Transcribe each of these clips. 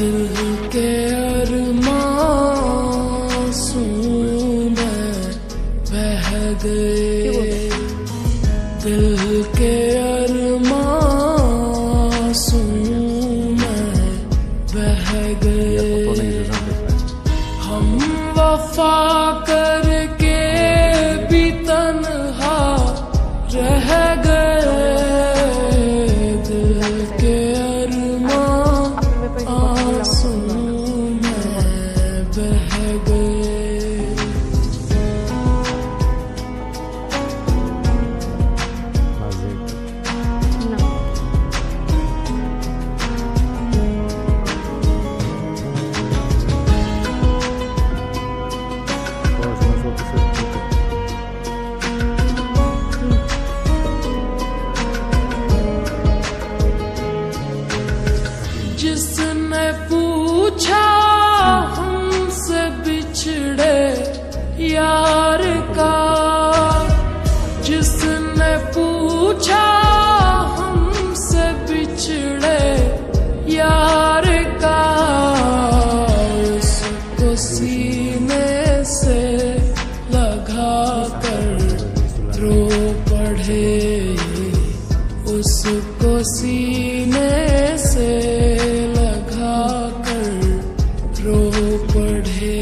दिल के अरमासूम बह गए, दिल के अरमासूम बह गए। हम वफा करके भी तन्हा रह गए, दिल के अरमासूम बह गए। जिसने पूछा हमसे बिछड़े यार का, जिसने पूछा हमसे बिछड़े यार का, उसको सीने से लगा कर रो पड़े, उसको सीने से लगा कर रो पड़े।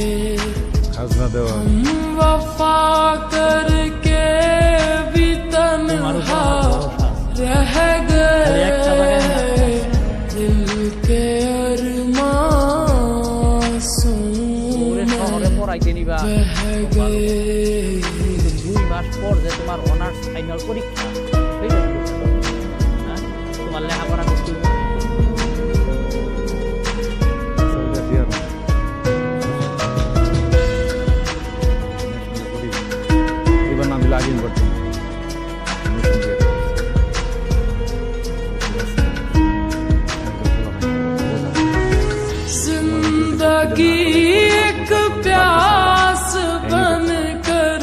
हम वफा करके भी तन्हा रह गए, दिल के अरमासूम बह गए। 2 মাস পর যে তোমার অনার্স ফাইনাল পরীক্ষা, তোমার লেখাপড়া করতে जिंदगी एक प्यास बनकर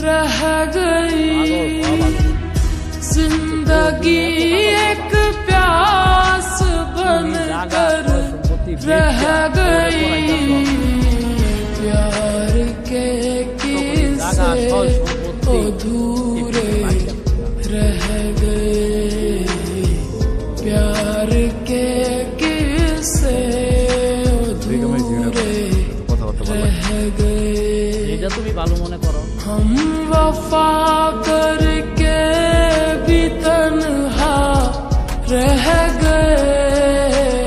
रह गई, जिंदगी एक प्यास बनकर रह गई। प्यार के किस्से अधूरे रह गए, प्यार के किस्से अधूरे रह गए। তুমি ভালো মনে করো। हम वफा करके भी तन्हा रह गए।